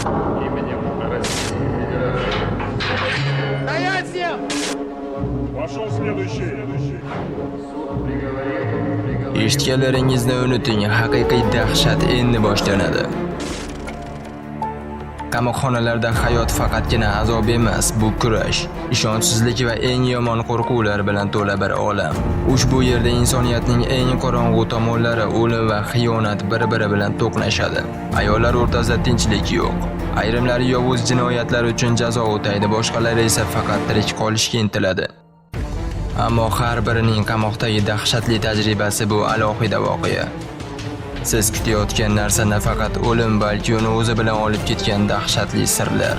именем России. Стоять всем! Пошел следующий. Eshitganlaringizni unuting, haqiqiy dahshat endi boshlanadi. Qamoqxonalarda hayot faqatgina azob emas, bu kurash, ishonchsizlik va eng yomon qo'rquvlar bilan to'la bir olam. Ushbu yerda insoniyatning eng qorong'u tomonlari, o'lim va xiyonat bir-biri bilan to'qnashadi. Ayollar o'rtasida tinchlik yo'q. Ayrimlari yovuz jinoyatlar uchun jazo o'taydi, boshqalari esa faqat tirik qolishga intiladi. Ammo har birining qamoqdagi dahshatli tajribasi bu alohida voqea. Siz kutayotgan narsa nafaqat o'lim, balki uni o'zi bilan olib ketgan dahshatli sirlar.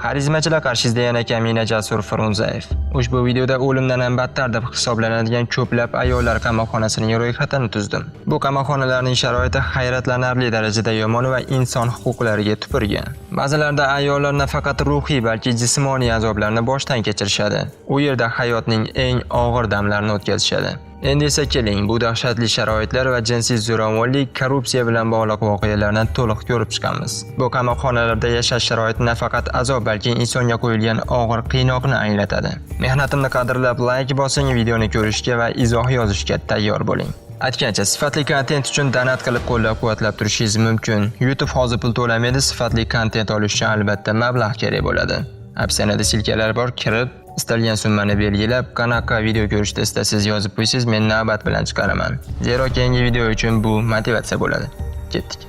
Xarizmachilar qarshisida yana Kamina Jasur Frunzayev. Ushbu videoda o'limdan ham battar deb hisoblanadigan ko'plab ayollar qamoqxonasining ro'yxatini tuzdim. Bu qamoqxonalarning sharoiti hayratlanarli darajada yomon va inson huquqlariga tupurgan. Ba'zilarda ayollar nafaqat ruhiy, balki jismoniy azoblarni boshdan kechirishadi. U yerda hayotning eng og'ir damlarini o'tkazishadi. Endi esa keling, bu dahshatli sharoitlar va jinsiy zo'ravonlik, korrupsiya bilan bog'liq voqealarni to'liq ko'rib chiqamiz. Bu qamoqxonalarda yashash sharoiti nafaqat azob, balki insonga qo'yilgan og'ir qiynoqni anglatadi. Mehnatimni qadrlab like bosing, videoni ko'rishga va izoh yozishga tayyor bo'ling. Aytgancha, sifatli kontent uchun donat qilib qo'llab-quvvatlab turishingiz mumkin. YouTube hozir pul to'lamaydi, sifatli kontent olish uchun albatta mablag' kerak bo'ladi. Opsiyada silkalar bor, kirib istalgan summani belgilab, qanaqa video ko'rishni istasangiz yozib qo'ysiz, men navbat bilan chiqaraman. Zero keyingi video uchun bu motivatsiya bo'ladi. Ketdik.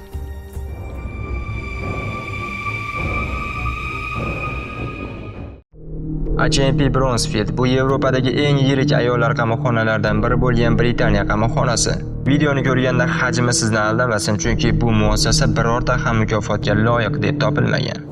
HMP Bronsfield bu Yevropadagi eng yirik ayollar qamoqxonalaridan biri bo'lgan Britaniya qamoqxonasi. Videoni ko'rganda hajmi sizni aldamasin, chunki bu muassasa birorta ham mukofotga loyiq deb topilmagan.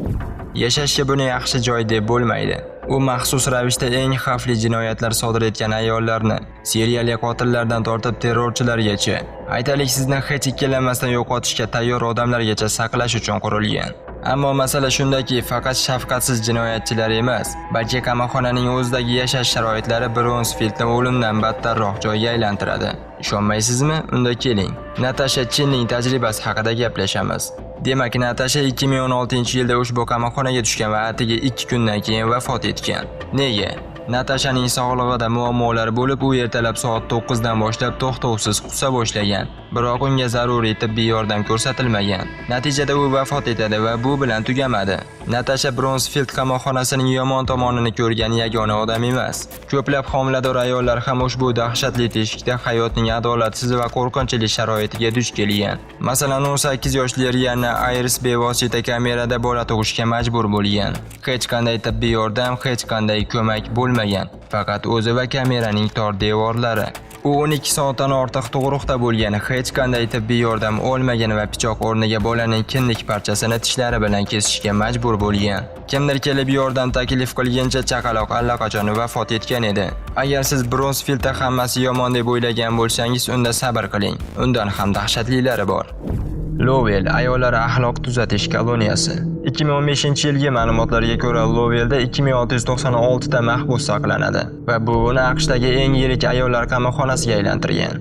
Yashashga buni yaxshi joy deb bo'lmaydi. U maxsus ravishda eng xavfli jinoyatlar sodir etgan ayollarni, seriyali qotillardan tortib terrorchilargacha, aytaylik sizni hech ikkilanmasdan yo'qotishga tayyor odamlargacha saqlash uchun qurilgan. Ammo masala shundaki, faqat shafqatsiz jinoyatchilar emas, balki qamoqxonaning o'zidagi yashash sharoitlari Bronsfieldni o'limdan battarroq joyga aylantiradi. Ishonmaysizmi? Unda keling, Natasha Chenning tajribasi haqida gaplashamiz. Demak, Natasha 2016-yilda ushbu qamoqxonaga tushgan va atigi 2 kundan keyin vafot etgan. Nega? Natashaning sog'lig'ida muammolar bo'lib, u ertalab soat 9 dan boshlab to'xtovsiz qusa boshlagan. Biroq unga zaruriy tibbiy yordam ko'rsatilmagan. Natijada u vafot etadi va bu bilan tugamadi. Natasha Bronsfield qamoqxonasining yomon tomonini ko'rgan yagona odam emas. Ko'plab homilador ayollar ham ushbu dahshatli teshikda hayotning adolatsiz va qo'rqinchli sharoitiga duch kelgan. Masalan, 18 yoshli Rihanna Ayres bevosita kamerada bola tug'ishga majbur bo'lgan. Hech qanday tibbiy yordam, hech qanday ko'mak bo'lmagan. Faqat o'zi va kameraning tor devorlari. U 12 soatdan ortiq tug'ruqda bo'lgan, hech qanday tibbiy yordam olmagan va pichoq o'rniga bolaning kindik parchasini tishlari bilan kesishga majbur bo'lgan. Kimdir kelib yordam taklif qilgancha chaqaloq allaqachon vafot etgan edi. Agar siz Bronsfieldda hammasi yomon deb o'ylagan bo'lsangiz, unda sabr qiling. Undan ham dahshatlilari bor. Lowell ayollar axloq tuzatish koloniyasi. 2015-yilgi ma'lumotlarga ko'ra, Lowellda 2696 ta mahbus saqlanadi va bu uni AQShdagi eng yirik ayollar qamoqxonasiga aylantirgan.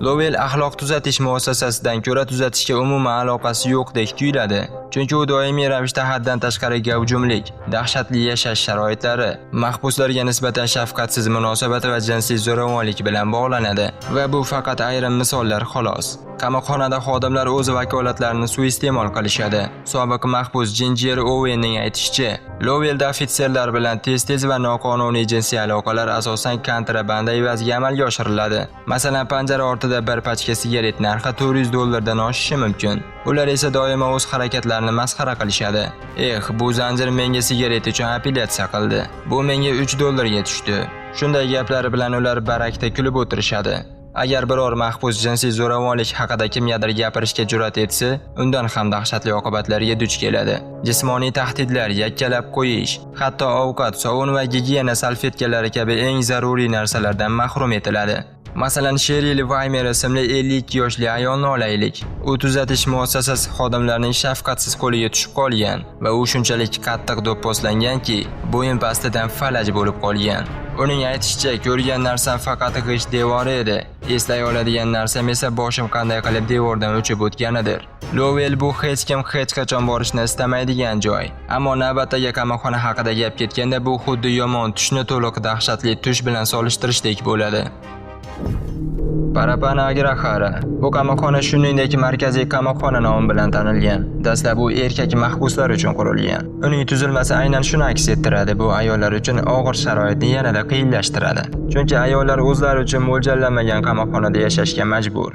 Lowell axloq tuzatish muassasasidan ko'ra tuzatishga umuman aloqasi yo'qdek tuyuladi. Chunki u doimiy ravishda haddan tashqari gavjumlik, dahshatli yashash sharoitlari, mahbuslarga nisbatan shafqatsiz munosabat va jinsiy zo'ravonlik bilan bog'lanadi va bu faqat ayrim misollar xolos. Qamoqxonada xodimlar o'z vakolatlarini suiiste'mol qilishadi. Sobiq mahbus Ginger Owenning aytishicha, Lowellda ofitserlar bilan tez-tez va noqonuniy jinsiy aloqalar asosan kontrabanda evaziga amalga oshiriladi. Masalan, panjara ortida bir pachka sigaret narxi $400 dan oshishi mumkin. Ular esa doimo o'z harakatlarini masxara qilishadi. Bu zanjir menga sigaret uchun apellyatsiya qildi. Bu menga $3 ga tushdi. Shunday gaplar bilan ular barakda kulib o'tirishadi. Agar biror mahbus jinsiy zo'ravonlik haqida kimgadir gapirishga jur'at etsa, undan ham dahshatli oqibatlarga duch keladi. Jismoniy tahdidlar, yakkalab qo'yish, hatto ovqat, sovun va gigiyena salfetkalari kabi eng zaruriy narsalardan mahrum etiladi. Masalan, Sheryl Weimer ismli 52 yoshli ayolni olaylik. U tuzatish muassasasi xodimlarining shafqatsiz qo'liga tushib qolgan va u shunchalik qattiq do'pposlanganki, bo'yin pastidan falaj bo'lib qolgan. Uning aytishicha, ko'rgan narsam faqat g'isht devori edi. Eslay oladigan narsam esa boshim qanday qilib devordan o'chib o'tganidir. Lowell bu hech kim hech qachon borishni istamaydigan joy. Ammo navbatdagi qamoqxona haqida gap ketganda bu xuddi yomon tushni to'liq dahshatli tush bilan solishtirishdek bo'ladi. Parapana Agrahara. Bu qamoqxona shuningdek markaziy qamoqxona nomi bilan tanilgan. Dastlab u erkak mahbuslar uchun qurilgan. Uning tuzilmasi aynan shuni aks ettiradi. Bu ayollar uchun og'ir sharoitni yanada qiyinlashtiradi. Chunki ayollar o'zlari uchun mo'ljallanmagan qamoqxonada yashashga majbur.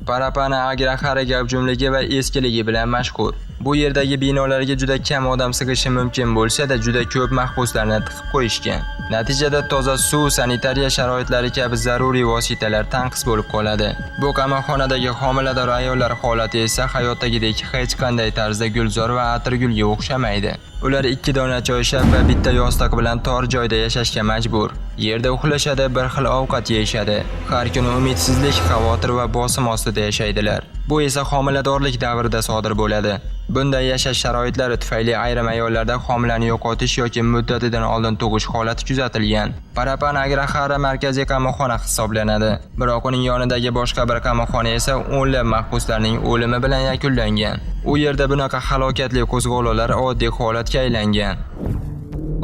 Parapana Agrahara gavjumligi va eskiligi bilan mashhur. Bu yerdagi binolarga juda kam odam sig'ishi mumkin bo'lsa-da, juda ko'p mahbuslarni tiqib qo'yishgan. Natijada toza suv, sanitariya sharoitlari kabi zaruriy vositalar tanqis bo'lib qoladi. Bu qamoqxonadagi homilador ayollar holati esa hayotdagidek hech qanday tarzda gulzor va atirgulga o'xshamaydi. Ular 2 dona choyshab va bitta yostiq bilan tor joyda yashashga majbur. Yerda uxlashadi, bir xil ovqat yeyishadi. Har kuni umidsizlik, xavotir va bosim ostida yashaydilar. Bu esa homiladorlik davrida sodir bo'ladi. Bunday yashash sharoitlari tufayli ayrim ayollarda homilani yo'qotish yoki muddatidan oldin tug'ish holati kuzatilgan. Parapana Agrahara markaziy qamoqxona hisoblanadi. Biroq uning yonidagi boshqa bir qamoqxona esa o'nlab mahbuslarning o'limi bilan yakunlangan. U yerda bunaqa halokatli qo'zg'olonlar oddiy holatga aylangan.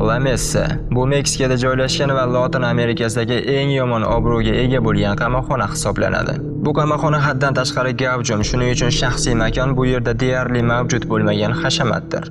La Mesa. Bu Meksikada joylashgan va Lotin Amerikasidagi eng yomon obro'ga ega bo'lgan qamoqxona hisoblanadi. Bu qamoqxona haddan tashqari gavjum, shuning uchun shaxsiy makon bu yerda deyarli mavjud bo'lmagan hashamatdir.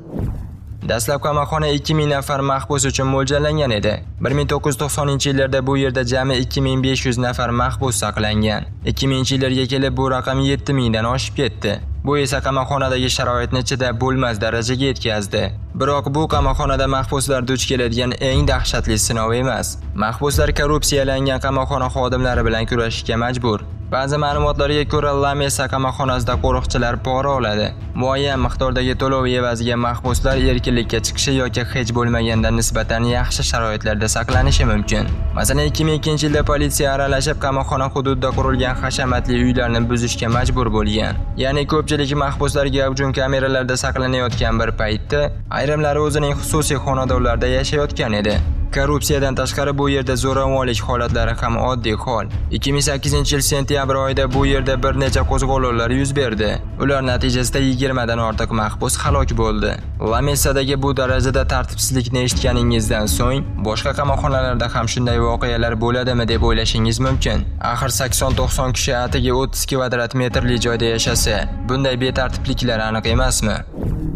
Dastlab qamoqxona 2000 nafar mahbus uchun mo'ljallangan edi. 1990-yillarda bu yerda jami 2500 nafar mahbus saqlangan. 2000-yillarga kelib bu raqam 7000 dan oshib ketdi. Bu esa qamoqxonadagi sharoitni chidab bo'lmas darajaga yetkazdi. Biroq bu qamoqxonada mahbuslar duch keladigan eng dahshatli sinov emas. Mahbuslar korrupsiyalangan qamoqxona xodimlari bilan kurashishga majbur. Ba'zi ma'lumotlarga ko'ra, La Mesa qamoqxonasida qo'riqchilar pora oladi. Muayyan miqdordagi to'lov evaziga mahbuslar erkinlikka chiqishi yoki hech bo'lmaganda nisbatan yaxshi sharoitlarda saqlanishi mumkin. Masalan, 2002-yilda politsiya aralashib qamoqxona hududida qurilgan hashamatli uylarni buzishga majbur bo'lgan. Ya'ni ko'pchilik mahbuslar gavjum kameralarda saqlanayotgan bir paytda, ayrimlari o'zining xususiy xonadonlarida yashayotgan edi. Korrupsiyadan tashqari bu yerda zo'ravonlik holatlari ham oddiy hol. 2008-yil sentyabr oyida bu yerda bir necha qo'zg'olonlar yuz berdi. Ular natijasida 20 dan ortiq mahbus halok bo'ldi. La Mesadagi bu darajada tartibsizlikni eshitganingizdan so'ng, boshqa qamoqxonalarda ham shunday voqealar bo'ladimi deb o'ylashingiz mumkin. Axir 80-90 kishi atigi 30 kvadrat metrli joyda yashasa, bunday betartibliklar aniq emasmi?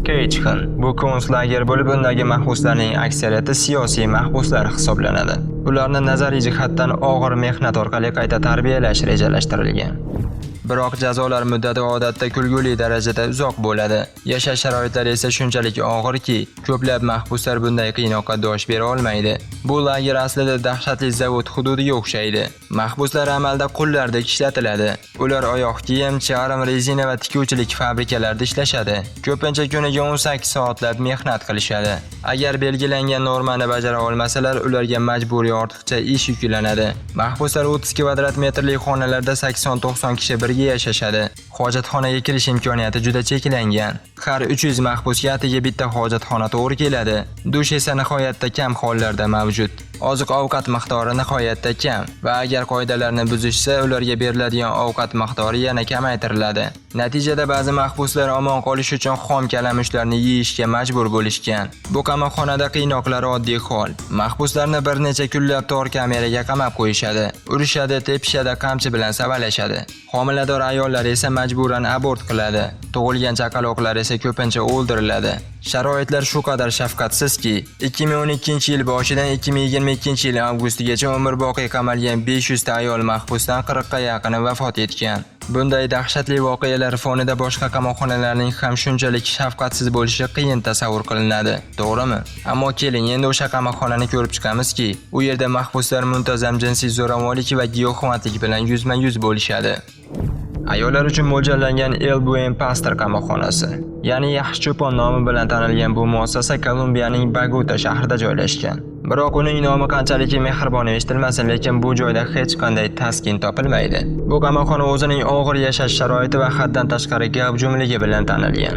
Keychxan. Bu konslager bo'lib, undagi mahbuslarning aksariyati siyosiy mahbuslar hisoblanadi. Ularni nazariy jihatdan og'ir mehnat orqali qayta tarbiyalash rejalashtirilgan. Biroq jazolar muddati odatda kulguli darajada uzoq bo'ladi. Yashash sharoitlari esa shunchalik og'irki, ko'plab mahbuslar bunday qiynoqqa dosh bera olmaydi. Bu lager aslida dahshatli zavod hududiga o'xshaydi. Mahbuslar amalda qullardek ishlatiladi. Ular oyoq kiyim, charm, rezina va tikuvchilik fabrikalarida ishlashadi. Ko'pincha kuniga 18 soatlab mehnat qilishadi. Agar belgilangan normani bajara olmasalar, ularga majburiy ortiqcha ish yuklanadi. Mahbuslar 30 kvadrat metrli xonalarda 80-90 kishi birga yashashadi. Hojatxonaga kirish imkoniyati juda cheklangan. Har 300 mahbusga atigi bitta hojatxona to'g'ri keladi. Dush esa nihoyatda kam hollarda mavjud. Oziq-ovqat miqdori nihoyatda kam va agar qoidalarni buzishsa, ularga beriladigan ovqat miqdori yana kamaytiriladi. Natijada ba'zi mahbuslar omon qolish uchun xom kalamushlarni yeyishga majbur bo'lishgan. Bu qamoqxonada qiynoqlar oddiy hol. Mahbuslarni bir necha kunlab tor kameraga qamab qo'yishadi. Urishadi, tepishadi, qamchi bilan savalashadi. Homilador ayollar esa majburan abort qiladi. Tug'ilgan chaqaloqlar esa ko'pincha o'ldiriladi. Sharoitlar shu qadar shafqatsizki, 2012-yil boshidan 2022-yil avgustigacha umrboqiy qamalgan 500 ta ayol mahbusdan 40 ga yaqini vafot etgan. Bunday dahshatli voqealar fonida boshqa qamoqxonalarning ham shunchalik shafqatsiz bo'lishi qiyin tasavvur qilinadi, to'g'rimi? Ammo keling, endi o'sha qamoqxonani ko'rib chiqamizki, u yerda mahbuslar muntazam jinsiy zo'ravonlik va giyohvandlik bilan yuzma-yuz bo'lishadi. Ayollar uchun mo'ljallangan El Buen Pastor qamoqxonasi, ya'ni yaxshi cho'pon nomi bilan tanilgan bu muassasa Kolumbiyaning Bogota shahrida joylashgan. Biroq uning nomi qanchalik mehribon eshitilmasin, lekin bu joyda hech qanday taskin topilmaydi. Bu qamoqxona o'zining og'ir yashash sharoiti va haddan tashqari gavjumligi bilan tanilgan.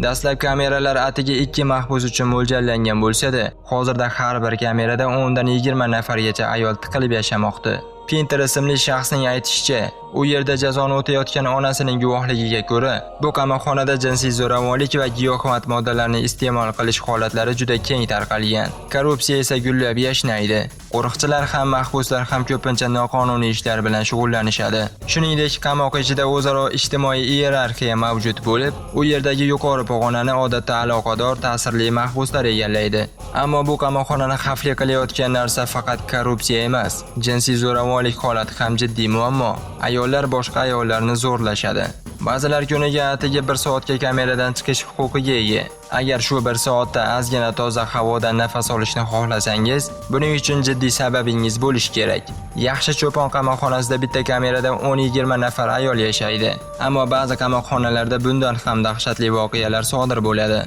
Dastlab kameralar atigi 2 mahbus uchun mo'ljallangan bo'lsa-da, hozirda har bir kamerada 10 dan 20 nafargacha ayol tiqilib yashamoqda. Pinter ismli shaxsning aytishicha, u yerda jazoni o'tayotgan onasining guvohligiga ko'ra, bu qamoqxonada jinsiy zo'ravonlik va giyohvand moddalarni iste'mol qilish holatlari juda keng tarqalgan. Korrupsiya esa gullab yashnaydi. Qo'riqchilar ham mahbuslar ham ko'pincha noqonuniy ishlar bilan shug'ullanishadi. Shuningdek, qamoq ichida o'zaro ijtimoiy iyerarxiya mavjud bo'lib, u yerdagi yuqori pog'onani odatda aloqador ta'sirli mahbuslar egallaydi. Ammo bu qamoqxonani xavfli qilayotgan narsa faqat korrupsiya emas, jinsiy zo'ravonlik holati ham jiddiy muammo. Ayollar boshqa ayollarni zo'rlashadi. Ba'zilar kuniga atigi 1 soatga kameradan chiqish huquqiga ega. Agar shu 1 soatda ozgina toza havodan nafas olishni xohlasangiz, buning uchun jiddiy sababingiz bo'lishi kerak. Yaxshi cho'pon qamoqxonasida bitta kamerada 10-20 nafar ayol yashaydi. Ammo ba'zi qamoqxonalarda bundan ham dahshatli voqealar sodir bo'ladi.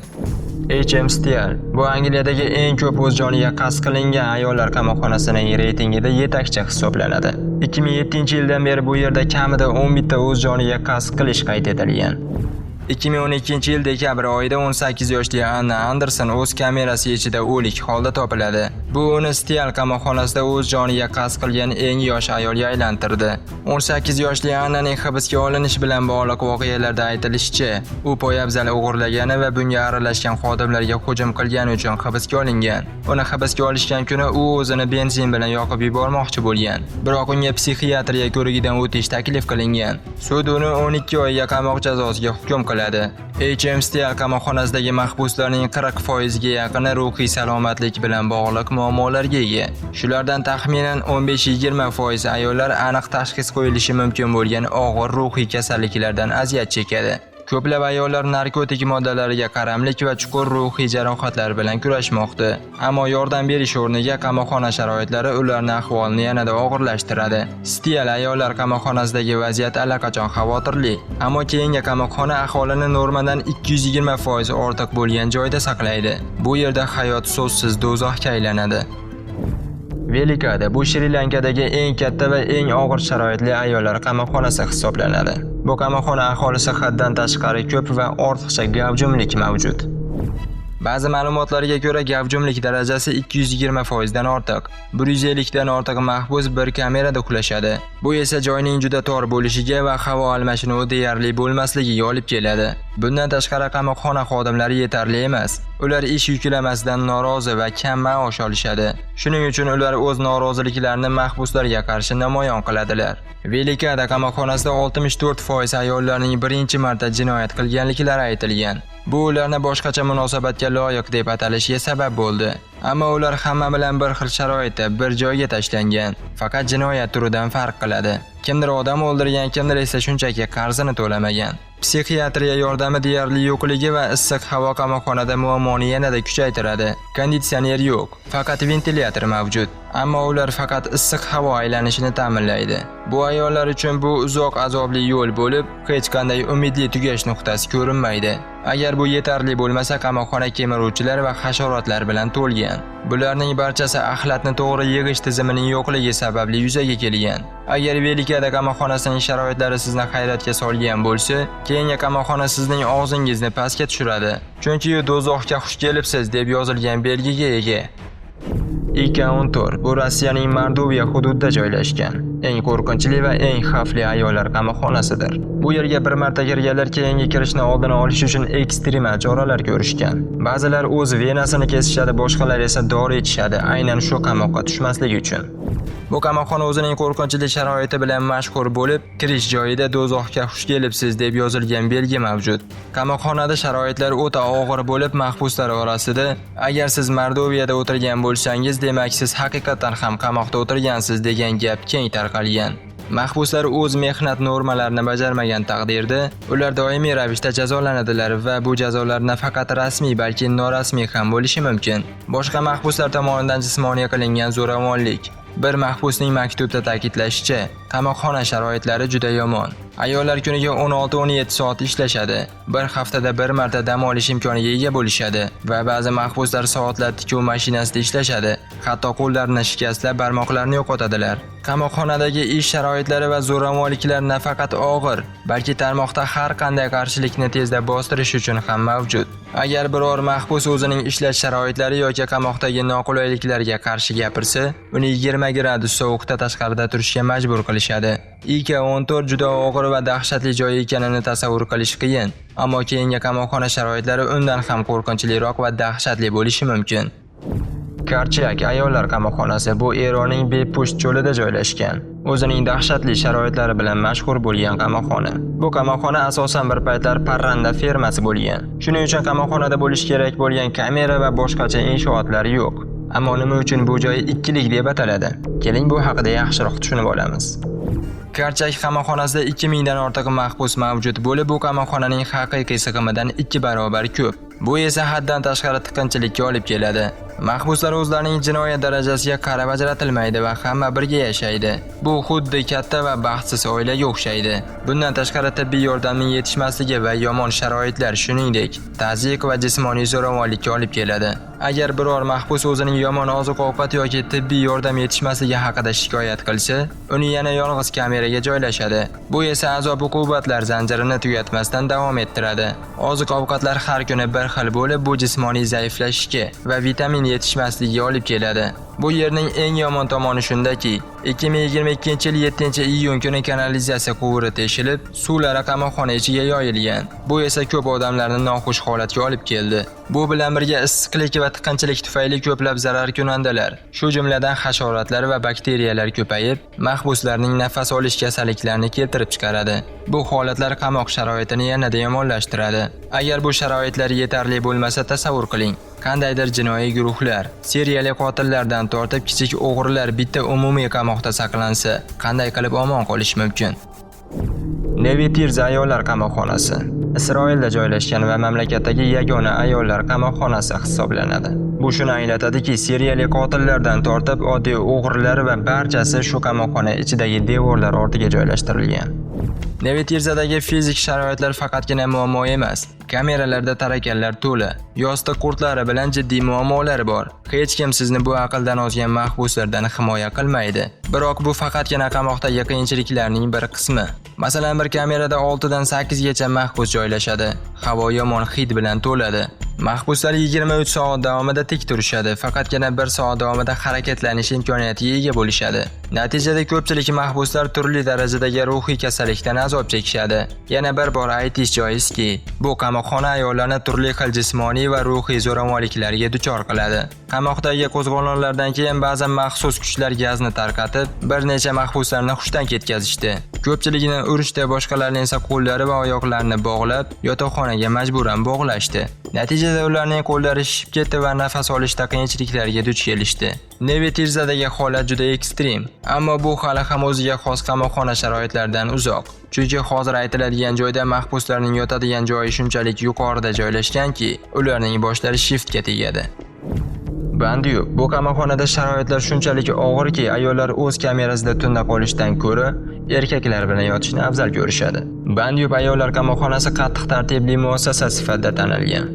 H.M. Steele bu Angliyadagi eng ko'p o'z joniga qasd qilingan ayollar qamoqxonasining reytingida yetakchi hisoblanadi. 2007-yildan beri bu yerda kamida 11 ta o'z joniga qasd qilish qayd etilgan. 2012-yil dekabr oyida 18 yoshli Anna Anderson o'z kamerasi ichida o'lik holda topiladi. Bu uni Steele qamoqxonasida o'z joniga qasd qilgan eng yosh ayolga aylantirdi. 18 yoshli Annaning hibsga olinishi bilan bog'liq voqealarda aytilishicha, u poyabzal o'g'irlagani va bunga aralashgan xodimlarga hujum qilgani uchun hibsga olingan. Uni hibsga olishgan kuni u o'zini benzin bilan yoqib yubormoqchi bo'lgan. Biroq unga psixiatriya ko'rigidan o'tish taklif qilingan. Sud uni 12 oyga qamoq jazosiga hukm qiladi. H.M. Steele qamoqxonasidagi mahbuslarning 40% ga yaqini ruhiy salomatlik bilan bog'liq muammolarga ega. Shulardan taxminan 15-20% ayollar aniq tashxis qo'yilishi mumkin bo'lgan og'ir ruhiy kasalliklardan aziyat chekadi. Ko'plab ayollar narkotik moddalarga qaramlik va chuqur ruhiy jarohatlar bilan kurashmoqda. Ammo yordam berish o'rniga qamoqxona sharoitlari ularning ahvolini yanada og'irlashtiradi. Steele ayollar qamoqxonasidagi vaziyat allaqachon xavotirli. Ammo keyingi qamoqxona aholini normadan 220% ortiq bo'lgan joyda saqlaydi. Bu yerda hayot so'zsiz do'zaxga aylanadi. Velikada bu Shri-Lankadagi eng katta va eng og'ir sharoitli ayollar qamoqxonasi hisoblanadi. Bu qamoqxona aholisi haddan tashqari ko'p va ortiqcha gavjumlik mavjud. Ba'zi ma'lumotlarga ko'ra gavjumlik darajasi 220% dan ortiq. 150 dan ortiq mahbus bir kamerada uxlashadi. Bu esa joyning juda tor bo'lishiga va havo almashinuvi deyarli bo'lmasligiga olib keladi. Bundan tashqari qamoqxona xodimlari yetarli emas. Ular ish yuklamasidan norozi va kam maosh olishadi. Shuning uchun ular o'z noroziliklarini mahbuslarga qarshi namoyon qiladilar. Velikada qamoqxonasida 64% ayollarning birinchi marta jinoyat qilganliklari aytilgan. Bu ularni boshqacha munosabatga loyiq deb atalishiga sabab bo'ldi. Ammo ular hamma bilan bir xil sharoitda bir joyga tashlangan. Faqat jinoyat turidan farq qiladi. Kimdir odam o'ldirgan, kimdir esa shunchaki qarzini to'lamagan. Psixiatriya yordami deyarli yo'qligi va issiq havo qamoqxonada muammoni yanada kuchaytiradi. Konditsioner yo'q, faqat ventilyator mavjud. Ammo ular faqat issiq havo aylanishini ta'minlaydi. Bu ayollar uchun bu uzoq azobli yo'l bo'lib, hech qanday umidli tugash nuqtasi ko'rinmaydi. Agar bu yetarli bo'lmasa, qamoqxona kemiruvchilar va hasharotlar bilan to'lgan. Bularning barchasi axlatni to'g'ri yig'ish tizimining yo'qligi sababli yuzaga kelgan. Agar Velikada qamoqxonasining sharoitlari sizni hayratga solgan bo'lsa, keyingi qamoqxona sizning og'zingizni pastga tushiradi. Chunki do'zaxga xush kelibsiz deb yozilgan belgiga ega. Ikauntor bu Rossiyaning Mordoviya hududida joylashgan eng qo'rqinchli va eng xavfli ayollar qamoqxonasidir. Bu yerga bir marta kirganlar keyingi kirishni oldini olish uchun ekstremal choralar ko'rishgan. Ba'zilar o'z venasini kesishadi, boshqalar esa dori ichishadi, aynan shu qamoqqa tushmaslik uchun. Bu qamoqxona o'zining qo'rqinchli sharoiti bilan mashhur bo'lib, kirish joyida do'zaxga xush kelibsiz deb yozilgan belgi mavjud. Qamoqxonada sharoitlar o'ta og'ir bo'lib, mahbuslar orasida agar siz Mordoviyada o'tirgan bo'lsangiz, demak siz haqiqatan ham qamoqda o'tirgansiz degan gap keng tarqalgan. Mahbuslar o'z mehnat normalarini bajarmagan taqdirda ular doimiy ravishda jazolanadilar va bu jazolar nafaqat rasmiy, balki norasmiy ham bo'lishi mumkin. Boshqa mahbuslar tomonidan jismoniy qilingan zo'ravonlik. Bir mahbusning maktubda ta'kidlashicha, qamoqxona sharoitlari juda yomon. Ayollar kuniga 16-17 soat ishlashadi. Bir haftada bir marta dam olish imkoniga ega bo'lishadi va ba'zi mahbuslar soatlab tikuv mashinasida ishlashadi. Hatto qo'llarini shikastlab, barmoqlarini yo'qotadilar. Qamoqxonadagi ish sharoitlari va zo'ravonliklar nafaqat og'ir, balki tarmoqda har qanday qarshilikni tezda bostirish uchun ham mavjud. Agar biror mahbus o'zining ishlash sharoitlari yoki qamoqdagi noqulayliklarga qarshi gapirsa, uni 20 gradus sovuqda tashqarida turishga majbur qilishadi. IK-14 juda og'ir va dahshatli joy ekanini tasavvur qilish qiyin, ammo keyingi qamoqxona sharoitlari undan ham qo'rqinchliroq va dahshatli bo'lishi mumkin. Karchak ayollar qamoqxonasi bu Eronning Bepusht cho'lida joylashgan. O'zining dahshatli sharoitlari bilan mashhur bo'lgan qamoqxona. Bu qamoqxona asosan bir paytlar parranda fermasi bo'lgan. Shuning uchun qamoqxonada bo'lish kerak bo'lgan kamera va boshqacha inshootlar yo'q. Ammo nima uchun bu joy ikkilik deb ataladi? Keling bu haqida yaxshiroq tushunib olamiz. Karchak qamoqxonasida 2000 dan ortiq mahbus mavjud bo'lib, bu qamoqxonaning haqiqiy sig'imidan 2 barobar ko'p. Bu esa haddan tashqari tiqinchilikka olib keladi. Mahbuslar o'zlarining jinoyat darajasiga qarab ajratilmaydi va hamma birga yashaydi. Bu xuddi katta va baxtsiz oilaga o'xshaydi. Bundan tashqari tibbiy yordamning yetishmasligi va yomon sharoitlar, shuningdek, tazyiq va jismoniy zo'ravonlikka olib keladi. Agar biror mahbus o'zining yomon oziq-ovqat yoki tibbiy yordam yetishmasligi haqida shikoyat qilsa, uni yana yolg'iz kameraga joylashadi. Bu esa azob-uqubatlar zanjirini tugatmasdan davom ettiradi. Oziq-ovqatlar har kuni bir xil bo'lib, bu jismoniy zaiflashishga va vitamin yetishmasligiga olib keladi. Bu yerning eng yomon tomoni shundaki, 2022-yil 7-iyun kuni kanalizatsiya quvuri teshilib, suvlari qamoqxona ichiga yoyilgan. Bu esa ko'p odamlarni noxush holatga olib keldi. Bu bilan birga issiqlik va tiqinchilik tufayli ko'plab zararkunandalar, shu jumladan hasharotlar va bakteriyalar ko'payib, mahbuslarning nafas olish kasalliklarini keltirib chiqaradi. Bu holatlar qamoq sharoitini yanada yomonlashtiradi. Agar bu sharoitlar yetarli bo'lmasa, tasavvur qiling. Qandaydir jinoiy guruhlar, seriyali qotillardan tortib kichik o'g'rilar bitta umumiy qamoqda saqlansa, qanday qilib omon qolish mumkin? Nevi Tirza ayollar qamoqxonasi Isroilda joylashgan va mamlakatdagi yagona ayollar qamoqxonasi hisoblanadi. Bu shuni anglatadiki, seriyali qotillardan tortib oddiy o'g'rilar va barchasi shu qamoqxona ichidagi devorlar ortiga joylashtirilgan. Nevi Tirzadagi fizik sharoitlar faqatgina muammo emas. Kameralarda tarakanlar to'la, yostiq qurtlari bilan jiddiy muammolar bor. Hech kim sizni bu aqldan ozgan mahbuslardan himoya qilmaydi. Biroq bu faqatgina qamoqdagi qiyinchiliklarning bir qismi. Masalan, bir kamerada 6 dan 8 gacha mahbus joylashadi. Havo yomon hid bilan to'ladi. Mahbuslar 23 soat davomida tik turishadi, faqatgina 1 soat davomida harakatlanish imkoniyatiga ega bo'lishadi. Natijada ko'pchilik mahbuslar turli darajadagi ruhiy kasallikdan azob chekishadi. Yana bir bor aytish joizki, bu qamoqxona ayollarni turli xil jismoniy va ruhiy zo'ravonliklarga duchor qiladi. Qamoqdagi qo'zg'olonlardan keyin ba'zan maxsus kuchlar gazni tarqatib, bir necha mahbuslarni hushdan ketkazishdi. Ko'pchiligini urishda, boshqalarni esa qo'llari va oyoqlarini bog'lab, yotoqxonaga majburan bog'lashdi. Natijada ularning qo'llari shishib ketdi va nafas olishda qiyinchiliklarga duch kelishdi. Nevi Tirzadagi holat juda ekstrem, ammo bu hali ham o'ziga xos qamoqxona sharoitlaridan uzoq. Chunki hozir aytiladigan joyda mahbuslarning yotadigan joyi shunchalik yuqorida joylashganki, ularning boshlari shiftga tegadi. Bandyub bu qamoqxonada sharoitlar shunchalik og'irki, ayollar o'z kamerasida tunda qolishdan ko'ra erkaklar bilan yotishni afzal ko'rishadi. Bandyub ayollar qamoqxonasi qattiq tartibli muassasa sifatida tanilgan.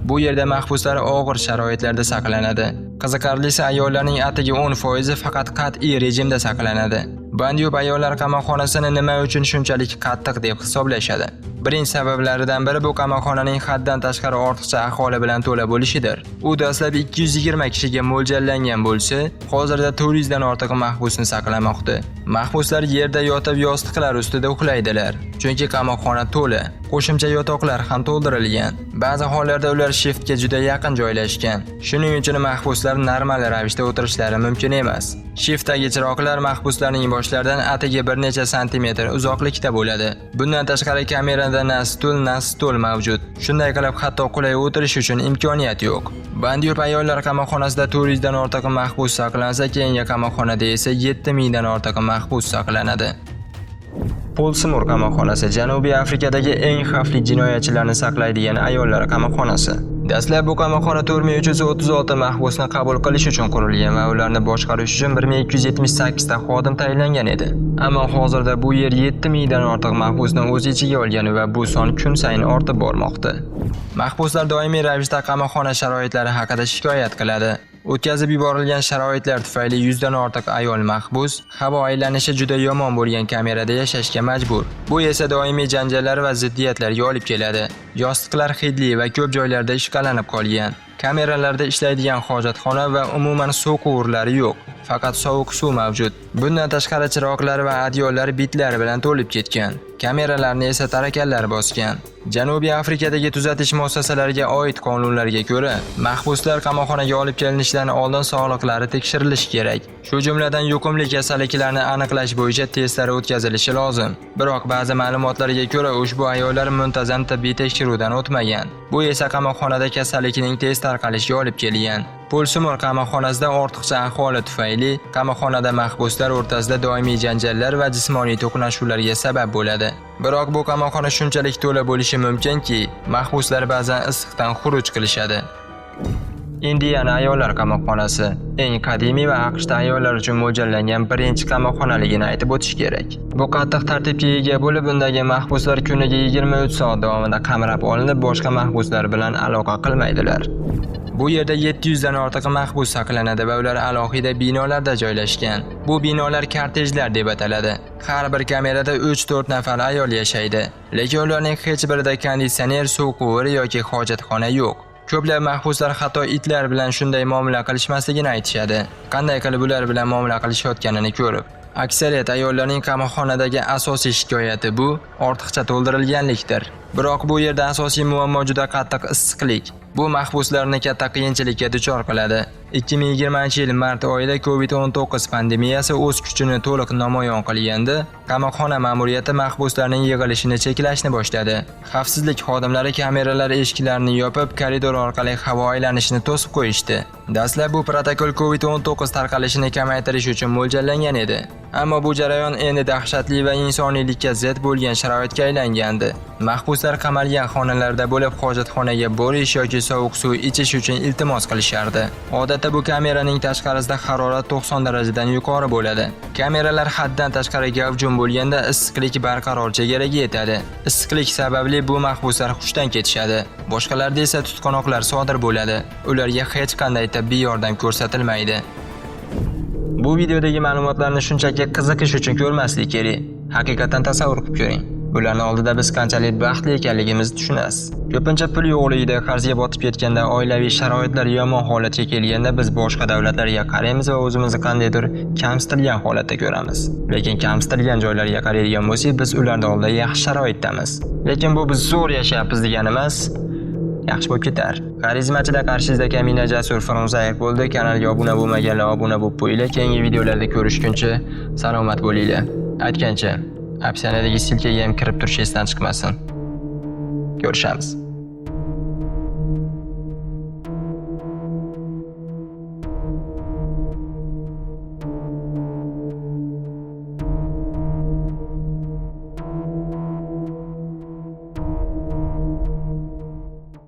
Bu yerda mahbuslar og'ir sharoitlarda saqlanadi. Qiziqarlisi, ayollarning atigi 10% faqat qat'iy rejimda saqlanadi. Bandyub ayollar qamoqxonasini nima uchun shunchalik qattiq deb hisoblashadi? Birinchi sabablaridan biri bu qamoqxonaning haddan tashqari ortiqcha aholi bilan to'la bo'lishidir. U dastlab 220 kishiga mo'ljallangan bo'lsa, hozirda 400 dan ortiq mahbusni saqlamoqda. Mahbuslar yerda yotib yostiqlar ustida uxlaydilar, chunki qamoqxona to'la. Qo'shimcha yotoqlar ham to'ldirilgan. Ba'zi hollarda ular shiftga juda yaqin joylashgan. Shuning uchun mahbuslar normal ravishda o'tirishlari mumkin emas. Shiftdagi chiroqlar mahbuslarning boshlaridan atigi bir necha santimetr uzoqlikda bo'ladi. Bundan tashqari kamerada na stul mavjud. Shunday qilib, hatto qulay o'tirish uchun imkoniyat yo'q. Bandyub ayollar qamoqxonasida 400 dan ortiq mahbus saqlansa, keyingi qamoqxonada esa 7000 dan ortiq mahbus saqlanadi. Polsimur qamoqxonasi Janubiy Afrikadagi eng xavfli jinoyatchilarni saqlaydigan ayollar qamoqxonasi. Dastlab bu qamoqxona 4336 mahbusni qabul qilish uchun qurilgan va ularni boshqarish uchun 1278 ta xodim tayinlangan edi. Ammo hozirda bu yer 7000 dan ortiq mahbusni o'z ichiga olgan va bu son kun sayin ortib bormoqda. Mahbuslar doimiy ravishda qamoqxona sharoitlari haqida shikoyat qiladi. O'tkazib yuborilgan sharoitlar tufayli 100 dan ortiq ayol mahbus havo aylanishi juda yomon bo'lgan kamerada yashashga majbur. Bu esa doimiy janjallar va ziddiyatlarga olib keladi. Yostiqlar hidli va ko'p joylarda ishqalanib qolgan. Kameralarda ishlaydigan hojatxona va umuman suv quvurlari yo'q. Faqat sovuq suv mavjud. Bundan tashqari chiroqlar va adyollar bitlar bilan to'lib ketgan. Kameralarni esa tarakanlar bosgan. Janubiy Afrikadagi tuzatish muassasalariga oid qonunlarga ko'ra, mahbuslar qamoqxonaga olib kelinishidan oldin sog'liqlari tekshirilishi kerak. Shu jumladan yuqumli kasalliklarni aniqlash bo'yicha testlar o'tkazilishi lozim. Biroq ba'zi ma'lumotlarga ko'ra ushbu ayollar muntazam tibbiy tekshiruvdan o'tmagan. Bu esa qamoqxonada kasallikning tez tarqalishiga olib kelgan. Pulsumur qamoqxonasida ortiqcha ahvoli tufayli qamoqxonada mahbuslar o'rtasida doimiy janjallar va jismoniy to'qnashuvlarga sabab bo'ladi. Biroq bu qamoqxona shunchalik to'la bo'lishi mumkinki, mahbuslar ba'zan issiqdan xuruj qilishadi. Indiana ayollar qamoqxonasi eng qadimiy va AQShda ayollar uchun mo'ljallangan birinchi qamoqxonaligini aytib o'tish kerak. Bu qattiq tartibga ega bo'lib, undagi mahbuslar kuniga 23 soat davomida qamrab olinib, boshqa mahbuslar bilan aloqa qilmaydilar. Bu yerda 700 dan ortiq mahbus saqlanadi va ular alohida binolarda joylashgan. Bu binolar kortejlar deb ataladi. Har bir kamerada 3-4 nafar ayol yashaydi, lekin ularning hech birida konditsioner, suv quvuri yoki hojatxona yo'q. Ko'plab mahbuslar hatto itlar bilan shunday muomala qilishmasligini aytishadi. Qanday qilib ular bilan muomala qilishayotganini ko'rib. Aksariyat ayollarning qamoqxonadagi asosiy shikoyati bu ortiqcha to'ldirilganlikdir. Biroq bu yerda asosiy muammo juda qattiq issiqlik. Bu mahbuslarni katta qiyinchilikka duchor qiladi. 2020-yil mart oyida COVID-19 pandemiyasi o'z kuchini to'liq namoyon qilganda, qamoqxona ma'muriyati mahbuslarning yig'ilishini cheklashni boshladi. Xavfsizlik xodimlari kameralar eshiklarini yopib, koridor orqali havo aylanishini to'sib qo'yishdi. Dastlab bu protokol COVID-19 tarqalishini kamaytirish uchun mo'ljallangan edi. Ammo bu jarayon endi dahshatli va insoniylikka zid bo'lgan sharoitga aylangandi. Mahbuslar qamalgan xonalarda bo'lib, hojatxonaga borish yoki sovuq suv ichish uchun iltimos qilishardi. Odatda bu kameraning tashqarisida harorat 90 darajadan yuqori bo'ladi. Kameralar haddan tashqari gavjum bo'lganda issiqlik barqaror chegaraga yetadi. Issiqlik sababli bu mahbuslar hushdan ketishadi. Boshqalarda esa tutqanoqlar sodir bo'ladi. Ularga hech qanday tibbiy yordam ko'rsatilmaydi. Bu videodagi ma'lumotlarni shunchaki qiziqish uchun ko'rmaslik kerak. Haqiqatan tasavvur qilib ko'ring. Bularning oldida biz qanchalik baxtli ekanligimizni tushunasiz. Ko'pincha pul yo'qligida qarzga botib ketganda, oilaviy sharoitlar yomon holatga kelganda biz boshqa davlatlarga qaraymiz va o'zimizni qandaydir kamsitilgan holatda ko'ramiz. Lekin kamsitilgan joylarga qaraydigan bo'lsak, biz ularning oldida yaxshi sharoitdamiz. Lekin bu biz zo'r yashayapmiz degani emas. Yaxshi bo'lib ketar. Xarizmachilar qarshingizda Kamina Jasur Frunzayev bo'ldi. Kanalga obuna bo'lmaganlar obuna bo'lib qo'yinglar. Keyingi videolarda ko'rishguncha salomat bo'linglar. Aytgancha, opsiyadagi silkaga ham kirib turish esdan chiqmasin. Ko'rishamiz.